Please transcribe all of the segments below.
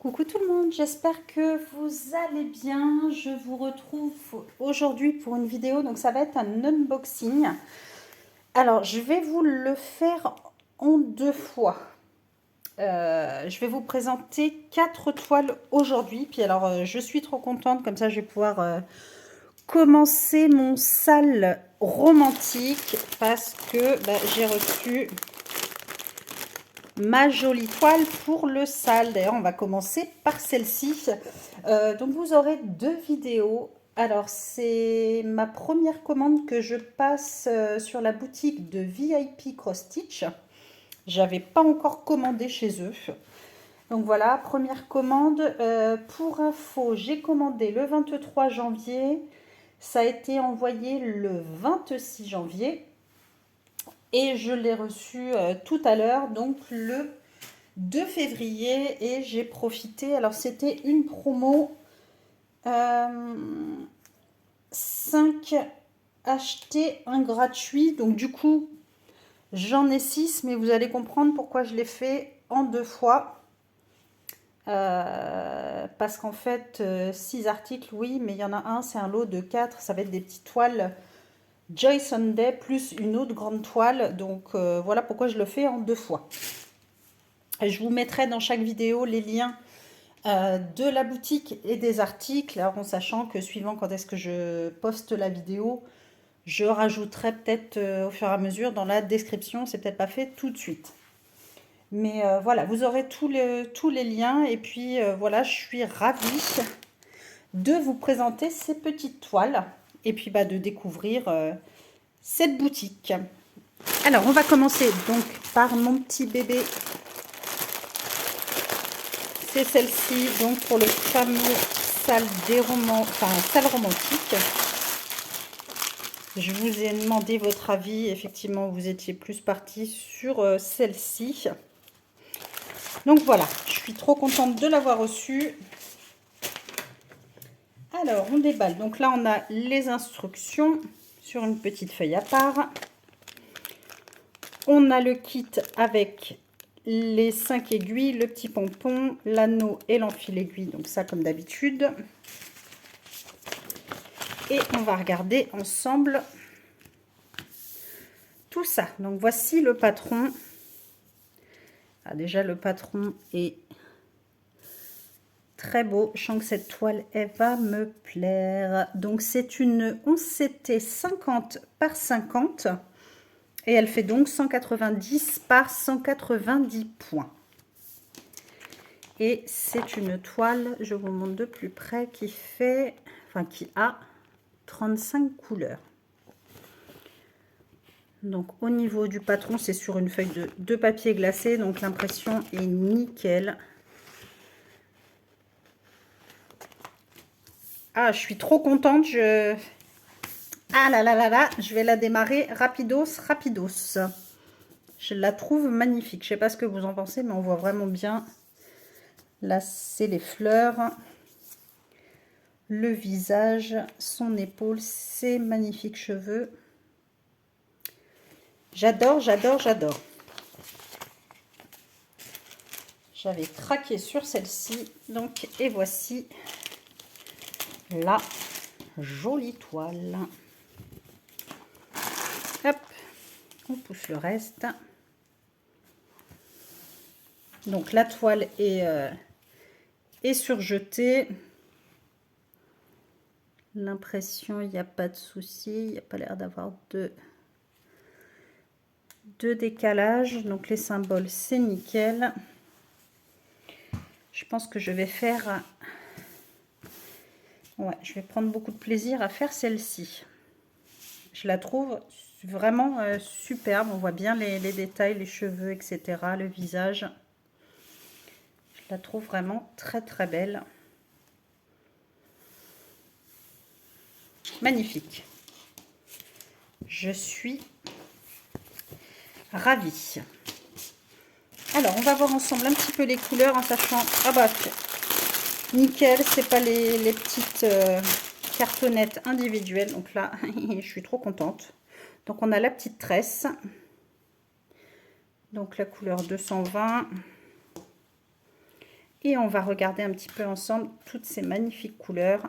Coucou tout le monde, j'espère que vous allez bien. Je vous retrouve aujourd'hui pour une vidéo, donc ça va être un unboxing. Alors, je vais vous le faire en deux fois. Je vais vous présenter 4 toiles aujourd'hui. Puis alors, je suis trop contente, comme ça je vais pouvoir commencer mon sale romantique parce que j'ai reçu ma jolie toile pour le sale. D'ailleurs, on va commencer par celle-ci. Donc, vous aurez deux vidéos. Alors, c'est ma première commande que je passe sur la boutique de VIP Cross Stitch. J'avais pas encore commandé chez eux. Donc voilà, première commande. Pour info, j'ai commandé le 23 janvier. Ça a été envoyé le 26 janvier. Et je l'ai reçu tout à l'heure, donc le 2 février, et j'ai profité. Alors, c'était une promo 5 achetés, 1 gratuit. Donc, du coup, j'en ai 6, mais vous allez comprendre pourquoi je l'ai fait en deux fois. Parce qu'en fait, 6 articles, oui, mais il y en a un, c'est un lot de 4. Ça va être des petites toiles Joy Sunday plus une autre grande toile. Donc, voilà pourquoi je le fais en deux fois. Et je vous mettrai dans chaque vidéo les liens de la boutique et des articles, alors en sachant que suivant quand est-ce que je poste la vidéo, je rajouterai peut-être au fur et à mesure dans la description, c'est peut-être pas fait tout de suite. Mais voilà, vous aurez tous les liens et puis voilà, je suis ravie de vous présenter ces petites toiles et puis de découvrir cette boutique. Alors, on va commencer donc par mon petit bébé. C'est celle-ci, donc pour le fameux salle romantique. Je vous ai demandé votre avis. Effectivement, vous étiez plus parti sur celle-ci. Donc voilà, je suis trop contente de l'avoir reçue. Alors, on déballe. Donc là, on a les instructions sur une petite feuille à part. On a le kit avec les 5 aiguilles, le petit pompon, l'anneau et l'enfil aiguille. Donc ça, comme d'habitude. Et on va regarder ensemble tout ça. Donc voici le patron. Ah, déjà le patron est très beau. Je sens que cette toile, elle va me plaire. Donc c'est une 11CT 50 par 50 et elle fait donc 190 par 190 points. Et c'est une toile, je vous montre de plus près, qui a 35 couleurs. Donc au niveau du patron, c'est sur une feuille de papier glacé, donc l'impression est nickel. Ah, je suis trop contente. Ah là là là là, je vais la démarrer rapidos. Je la trouve magnifique. Je ne sais pas ce que vous en pensez, mais on voit vraiment bien. Là, c'est les fleurs. Le visage, son épaule, ses magnifiques cheveux. J'adore. J'avais craqué sur celle-ci. Donc, et voici la jolie toile. Hop, on pousse le reste. Donc la toile est surjetée. L'impression, il n'y a pas de souci. Il n'y a pas l'air d'avoir de décalage. Donc les symboles, c'est nickel. Je pense que je vais faire... Ouais, je vais prendre beaucoup de plaisir à faire celle-ci. Je la trouve vraiment superbe. On voit bien les détails, les cheveux, etc. Le visage. Je la trouve vraiment très très belle. Magnifique. Je suis ravie. Alors, on va voir ensemble un petit peu les couleurs en sachant... Ah bah, nickel, c'est pas les petites cartonnettes individuelles. Donc là, je suis trop contente. Donc, on a la petite tresse. Donc, la couleur 220. Et on va regarder un petit peu ensemble toutes ces magnifiques couleurs.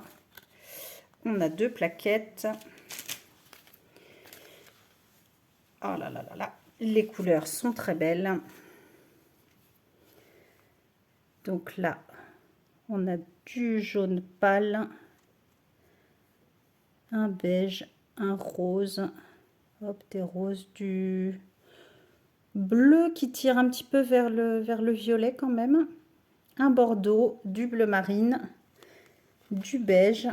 On a 2 plaquettes. Oh là là là là, les couleurs sont très belles. Donc là, on a du jaune pâle, un beige, un rose, hop, des roses, du bleu qui tire un petit peu vers le violet quand même, un bordeaux, du bleu marine, du beige,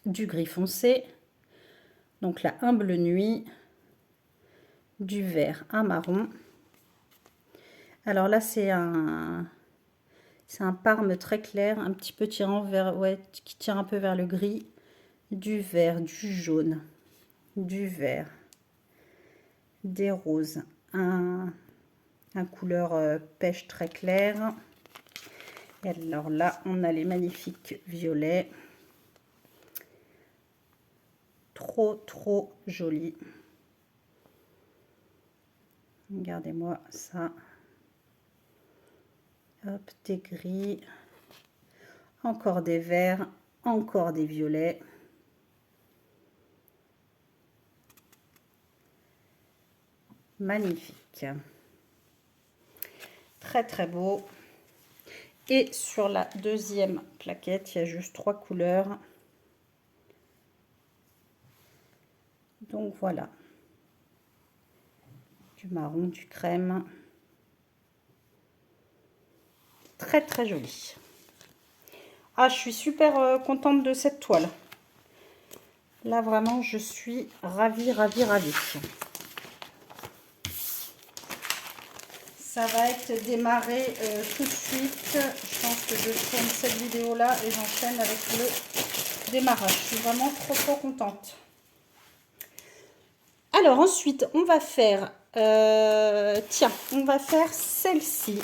du gris foncé, donc là un bleu nuit, du vert, un marron. Alors là c'est un parme très clair, un petit peu tirant vers, ouais, qui tire un peu vers le gris, du vert, du jaune, du vert, des roses, un couleur pêche très clair. Et alors là, on a les magnifiques violets. Trop, trop jolis. Regardez-moi ça. Hop, des gris. Encore des verts. Encore des violets. Magnifique. Très, très beau. Et sur la deuxième plaquette, il y a juste 3 couleurs. Donc voilà. Du marron, du crème. Très, très joli. Ah, je suis super contente de cette toile. Là, vraiment, je suis ravie, ravie, ravie. Ça va être démarré tout de suite. Je pense que je tourne cette vidéo-là et j'enchaîne avec le démarrage. Je suis vraiment trop, trop contente. Alors, ensuite, on va faire... tiens, on va faire celle-ci.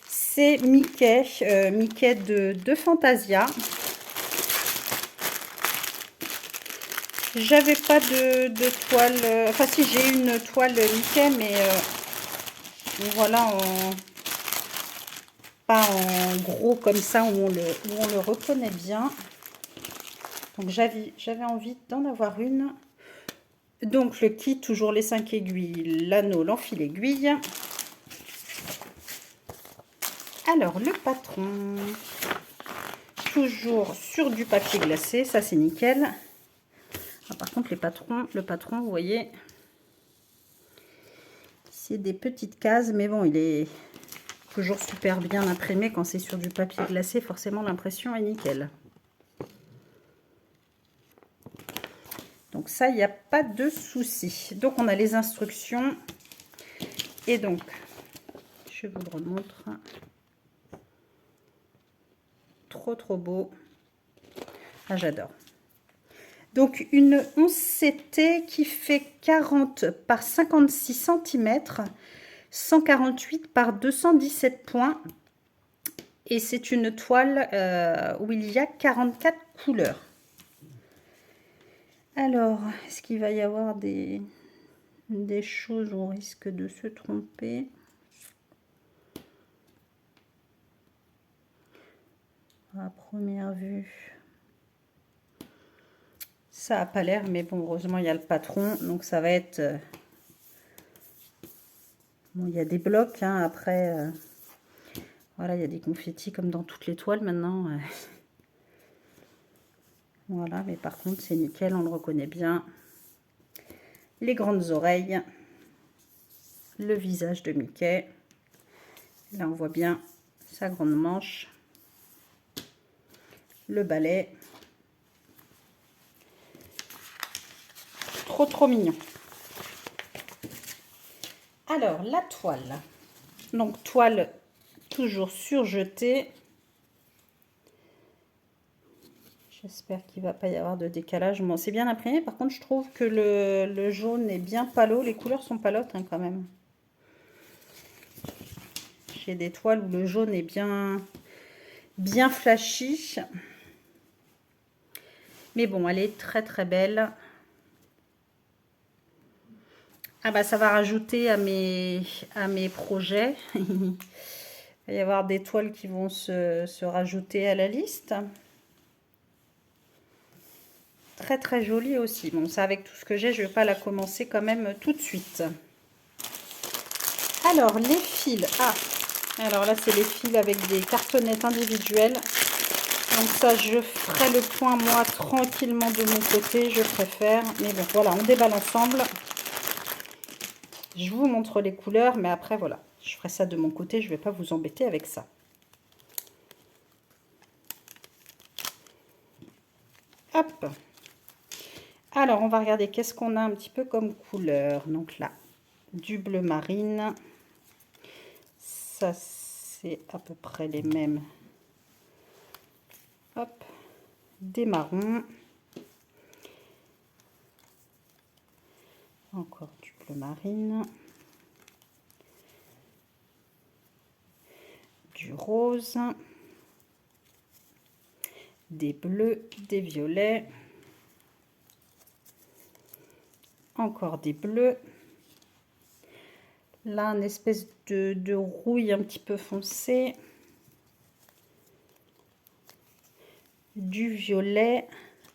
C'est Mickey, Mickey de Fantasia. J'avais pas de toile, enfin si j'ai une toile Mickey, mais voilà, pas en gros comme ça où on le reconnaît bien. Donc j'avais envie d'en avoir une. Donc le kit, toujours les 5 aiguilles, l'anneau, l'enfil aiguille. Alors le patron, toujours sur du papier glacé, ça c'est nickel. Ah, par contre le patron, vous voyez, c'est des petites cases, mais bon, il est toujours super bien imprimé. Quand c'est sur du papier glacé, forcément l'impression est nickel. Donc ça, il n'y a pas de souci. Donc on a les instructions. Et donc, je vous le remontre. Trop, trop beau. Ah, j'adore. Donc une 11CT qui fait 40 par 56 cm, 148 par 217 points. Et c'est une toile où il y a 44 couleurs. Alors, est-ce qu'il va y avoir des choses où on risque de se tromper? À première vue, ça n'a pas l'air, mais bon, heureusement, il y a le patron. Donc, ça va être... bon, il y a des blocs, hein, après... voilà, il y a des confettis comme dans toutes les toiles maintenant. Voilà, mais par contre, c'est nickel, on le reconnaît bien. Les grandes oreilles. Le visage de Mickey. Là, on voit bien sa grande manche. Le balai. Trop, trop mignon. Alors, la toile. Donc, toile toujours surjetée. J'espère qu'il ne va pas y avoir de décalage. Bon, c'est bien imprimé. Par contre, je trouve que le jaune est bien palo. Les couleurs sont palotes, hein, quand même. J'ai des toiles où le jaune est bien flashy. Mais bon, elle est très très belle. Ah bah ça va rajouter à mes projets. Il va y avoir des toiles qui vont se rajouter à la liste. Très très jolie aussi. Bon, ça avec tout ce que j'ai, je ne vais pas la commencer quand même tout de suite. Alors, les fils. Ah, alors là, c'est les fils avec des cartonnettes individuelles. Donc ça, je ferai le point, moi, tranquillement de mon côté, je préfère. Mais bon, voilà, on déballe ensemble. Je vous montre les couleurs, mais après, voilà. Je ferai ça de mon côté, je ne vais pas vous embêter avec ça. Hop. Alors, on va regarder qu'est-ce qu'on a un petit peu comme couleur. Donc là, du bleu marine. Ça, c'est à peu près les mêmes. Hop. Des marrons. Encore du bleu marine. Du rose. Des bleus, des violets. Encore des bleus. Là, une espèce de rouille un petit peu foncé. Du violet.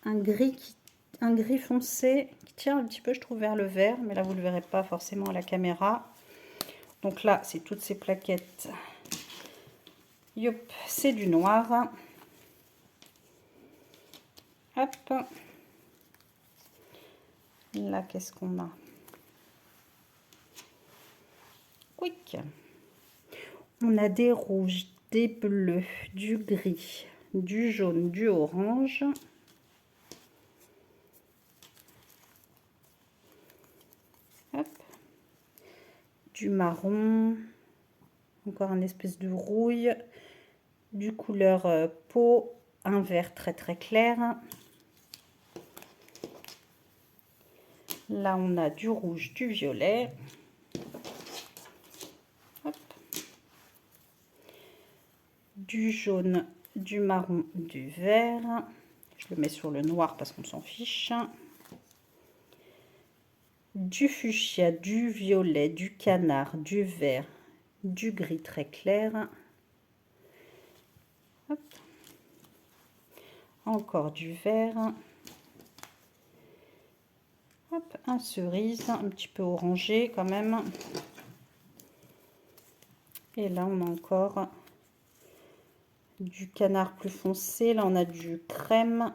Un gris foncé qui tient un petit peu, je trouve, vers le vert. Mais là, vous ne le verrez pas forcément à la caméra. Donc là, c'est toutes ces plaquettes. Yop, c'est du noir. Hop. Là, qu'est-ce qu'on a? Quick. On a des rouges, des bleus, du gris, du jaune, du orange. Hop. Du marron. Encore une espèce de rouille. Du couleur peau. Un vert très très clair. Là, on a du rouge, du violet. Hop. Du jaune, du marron, du vert. Je le mets sur le noir parce qu'on s'en fiche. Du fuchsia, du violet, du canard, du vert, du gris très clair. Hop. Encore du vert. Hop, un cerise, un petit peu orangé quand même. Et là, on a encore du canard plus foncé. Là, on a du crème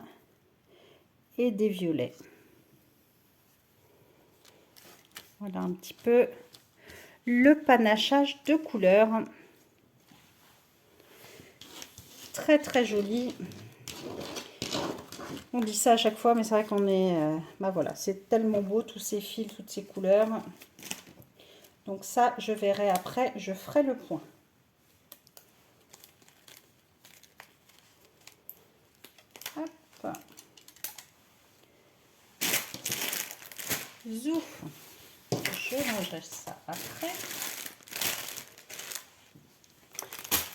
et des violets. Voilà un petit peu le panachage de couleurs. Très, très joli. On dit ça à chaque fois, mais c'est vrai qu'on est... bah voilà, c'est tellement beau, tous ces fils, toutes ces couleurs. Donc ça, je verrai après, je ferai le point. Hop. Zouf. Je rangerai ça après.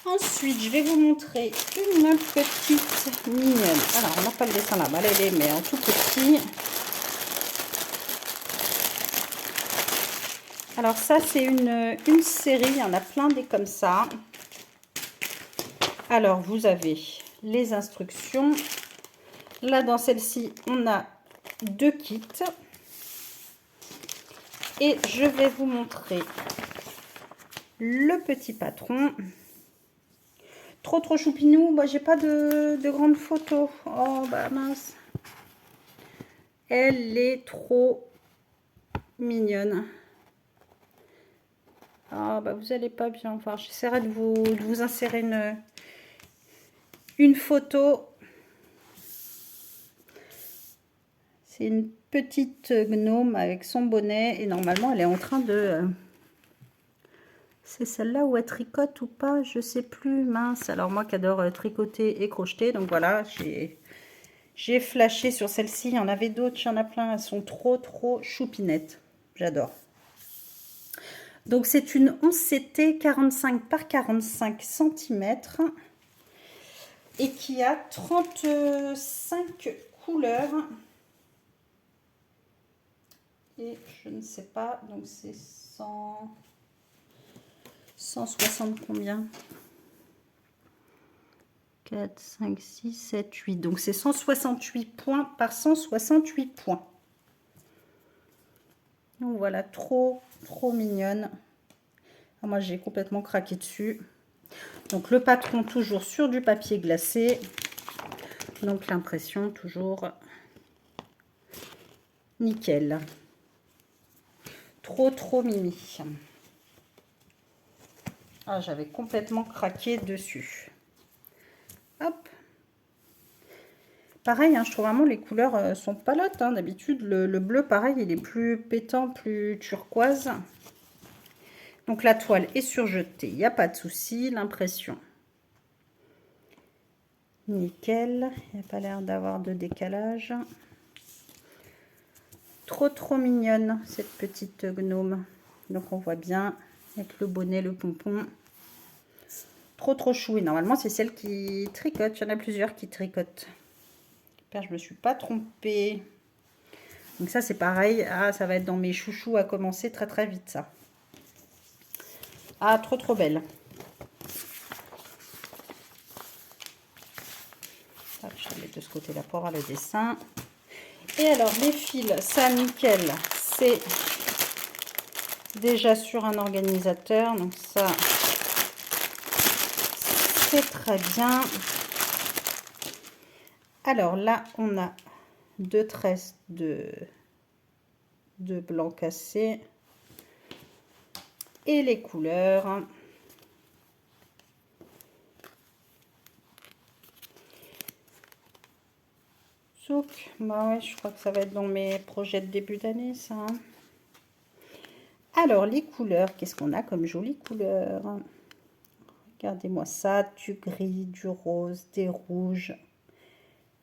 Ensuite, je vais vous montrer une petite mignonne. Alors, on n'a pas le dessin là-bas, elle est mais en tout petit. Alors ça, c'est une série, il y en a plein des comme ça. Alors, vous avez les instructions. Là, dans celle-ci, on a 2 kits. Et je vais vous montrer le petit patron. Trop choupinou. Moi, j'ai pas de grandes photos. Oh, bah mince. Elle est trop mignonne. Ah, bah vous allez pas bien voir. J'essaierai de vous insérer une photo. C'est une petite gnome avec son bonnet. Et normalement, elle est en train de... C'est celle-là où elle tricote ou pas, je sais plus, mince. Alors moi qui adore tricoter et crocheter, donc voilà, j'ai flashé sur celle-ci. Il y en avait d'autres, il y en a plein, elles sont trop choupinettes. J'adore. Donc c'est une 11CT 45 par 45 cm et qui a 35 couleurs. et je ne sais pas, donc c'est 160 combien? 4, 5, 6, 7, 8. Donc c'est 168 points par 168 points. Donc voilà, trop mignonne. Ah, moi j'ai complètement craqué dessus. Donc le patron toujours sur du papier glacé. Donc l'impression toujours nickel. Trop mimi. Ah, j'avais complètement craqué dessus. Hop. Pareil, hein, je trouve vraiment les couleurs sont palottes. Hein. D'habitude, le bleu, pareil, il est plus pétant, plus turquoise. Donc la toile est surjetée, il n'y a pas de souci. L'impression, nickel. Il n'y a pas l'air d'avoir de décalage. Trop mignonne, cette petite gnome. Donc on voit bien avec le bonnet, le pompon. Trop chou. Et normalement, c'est celle qui tricote. Il y en a plusieurs qui tricotent. J'espère que je me suis pas trompée. Donc ça, c'est pareil. Ah, ça va être dans mes chouchous à commencer très vite, ça. Ah, trop belle. Hop, je vais mettre de ce côté-là pour avoir le dessin. Et alors, les fils, ça, nickel. C'est déjà sur un organisateur. Donc ça, c'est très bien. Alors là, on a 2 tresses de blanc cassé. Et les couleurs. Donc, bah ouais, je crois que ça va être dans mes projets de début d'année, ça. Hein. Alors, les couleurs, qu'est-ce qu'on a comme jolies couleurs? Regardez-moi ça, du gris, du rose, des rouges,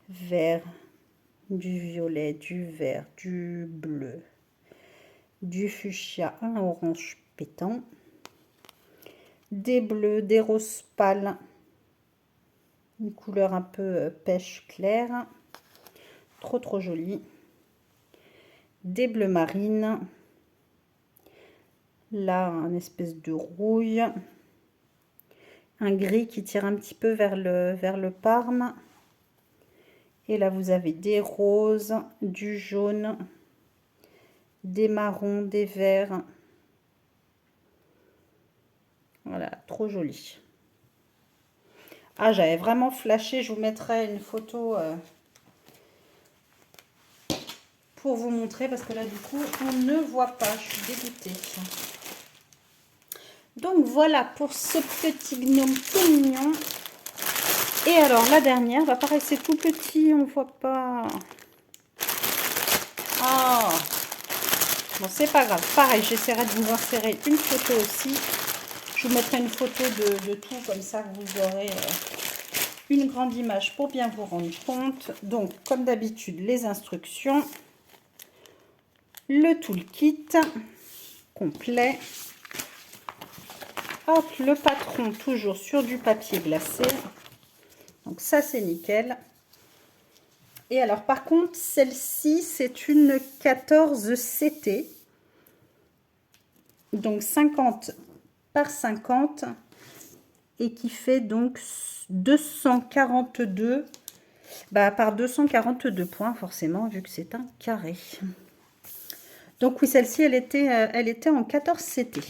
vert, du violet, du vert, du bleu, du fuchsia, un orange pétant, des bleus, des roses pâles, une couleur un peu pêche claire, trop jolie, des bleus marines, là un espèce de rouille, un gris qui tire un petit peu vers le parme. Et là, vous avez des roses, du jaune, des marrons, des verts. Voilà, trop joli. Ah, j'avais vraiment flashé. Je vous mettrai une photo pour vous montrer. Parce que là, du coup, on ne voit pas. Je suis dégoûtée. Donc, voilà pour ce petit gnome tout mignon. Et alors, la dernière, bah pareil, c'est tout petit. On ne voit pas. Ah, bon, c'est pas grave. Pareil, j'essaierai de vous insérer une photo aussi. Je vous mettrai une photo de tout, comme ça vous aurez une grande image pour bien vous rendre compte. Donc, comme d'habitude, les instructions, le toolkit complet. Hop, le patron toujours sur du papier glacé. Donc ça, c'est nickel. Et alors, par contre, celle-ci, c'est une 14 CT. Donc 50 par 50 et qui fait donc 242 par 242 points forcément vu que c'est un carré. Donc oui, celle-ci elle était en 14 CT.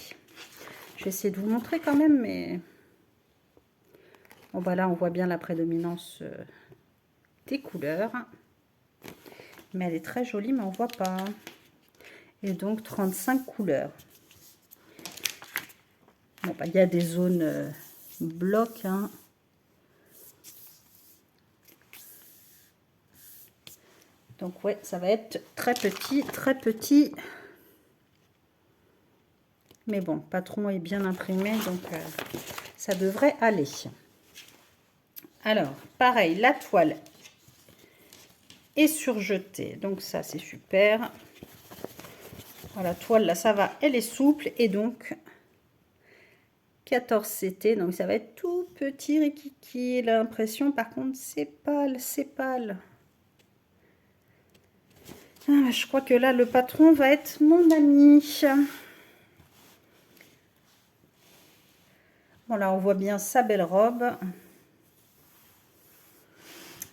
Je vais essayer de vous montrer quand même, mais bon bah là on voit bien la prédominance des couleurs, mais elle est très jolie, mais on voit pas. Et donc 35 couleurs. Bon bah il y a des zones blocs, hein. Donc ouais, ça va être très petit. Mais bon, le patron est bien imprimé, donc ça devrait aller. Alors, pareil, la toile est surjetée. Donc ça, c'est super. Voilà, la toile, là, ça va, elle est souple. Et donc, 14 CT. Donc ça va être tout petit, rikiki. L'impression, par contre, c'est pâle. Ah, je crois que là, le patron va être mon ami. Bon, là, on voit bien sa belle robe.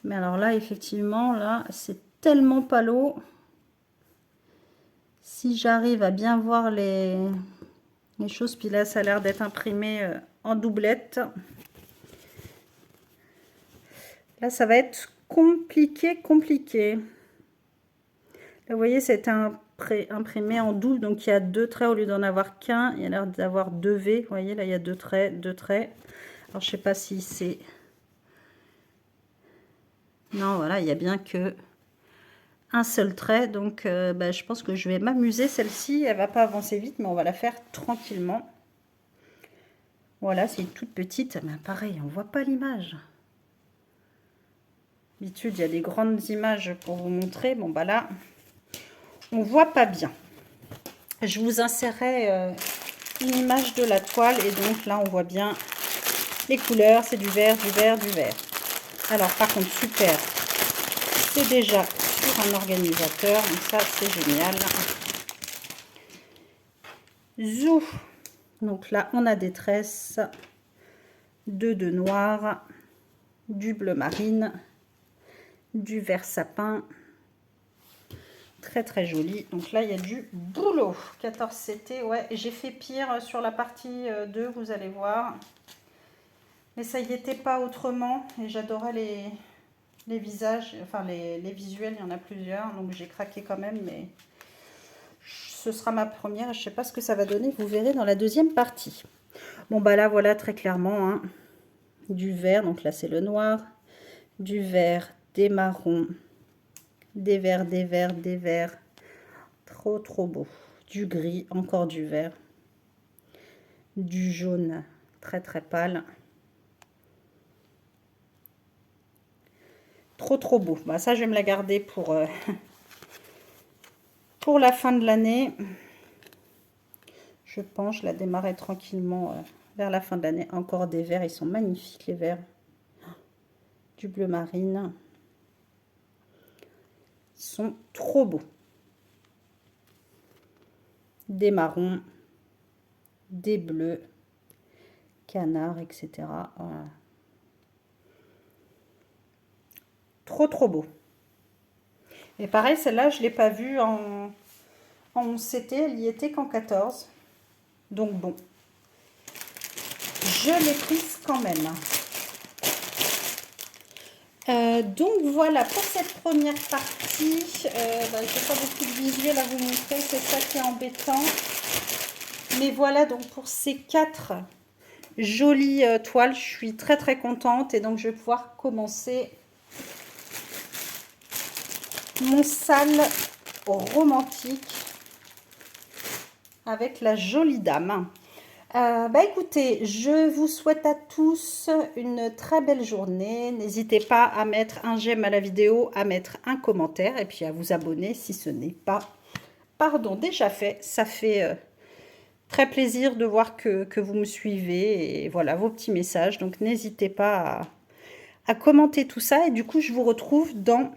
Mais alors là, effectivement, là, c'est tellement palo. Si j'arrive à bien voir les choses, puis là, ça a l'air d'être imprimé en doublette. Là, ça va être compliqué. Là, vous voyez, c'est imprimé en double, donc il y a 2 traits au lieu d'en avoir qu'un. Il y a l'air d'avoir 2 V. Vous voyez, là, il y a 2 traits, 2 traits. Alors, je sais pas si c'est... Non, voilà, il y a bien que un seul trait. Donc, je pense que je vais m'amuser. Celle-ci, elle va pas avancer vite, mais on va la faire tranquillement. Voilà, c'est une toute petite. Mais pareil, on voit pas l'image. D'habitude, il y a des grandes images pour vous montrer. Bon, bah là, on voit pas bien. Je vous insérerai une image de la toile. Et donc, là, on voit bien les couleurs. C'est du vert, du vert, du vert. Alors, par contre, super. C'est déjà sur un organisateur. Donc, ça, c'est génial. Zou. Donc là, on a des tresses. 2 de noir. Du bleu marine. Du vert sapin. Très très joli. Donc là, il y a du boulot. 14 CT, ouais. J'ai fait pire sur la partie 2, vous allez voir. Mais ça y était pas autrement. Et j'adorais les visages, enfin les visuels, il y en a plusieurs. Donc j'ai craqué quand même, mais ce sera ma première. Je sais pas ce que ça va donner, vous verrez dans la deuxième partie. Bon bah là, voilà très clairement hein, du vert. Donc là, c'est le noir. Du vert, des marrons. Des verts, des verts, des verts. Trop, trop beau. Du gris, encore du vert. Du jaune, très, très pâle. Trop, trop beau. Bah, ça, je vais me la garder pour la fin de l'année. Je pense, je la démarrer tranquillement vers la fin de l'année. Encore des verts, ils sont magnifiques, les verts. Du bleu marine. Ils sont trop beaux. Des marrons, des bleus, canards, etc. Voilà. Trop, trop beau. Et pareil, celle-là, je ne l'ai pas vue en 11CT, elle y était qu'en 14. Donc bon, je l'ai prise quand même. Donc voilà pour cette première partie. Je n'ai pas beaucoup de visuels à vous montrer, c'est ça qui est embêtant. Mais voilà donc pour ces 4 jolies toiles, je suis très très contente. Et donc je vais pouvoir commencer mon sale romantique avec la jolie dame. Écoutez, je vous souhaite à tous une très belle journée. N'hésitez pas à mettre un j'aime à la vidéo, à mettre un commentaire et puis à vous abonner si ce n'est pas, déjà fait. Ça fait très plaisir de voir que vous me suivez et voilà vos petits messages. Donc n'hésitez pas à commenter tout ça. Et du coup, je vous retrouve dans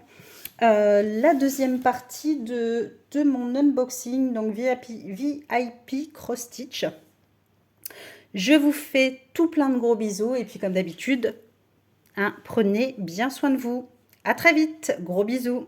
la deuxième partie de mon unboxing, donc VIP Cross Stitch. Je vous fais tout plein de gros bisous et puis comme d'habitude, hein, prenez bien soin de vous. À très vite, gros bisous.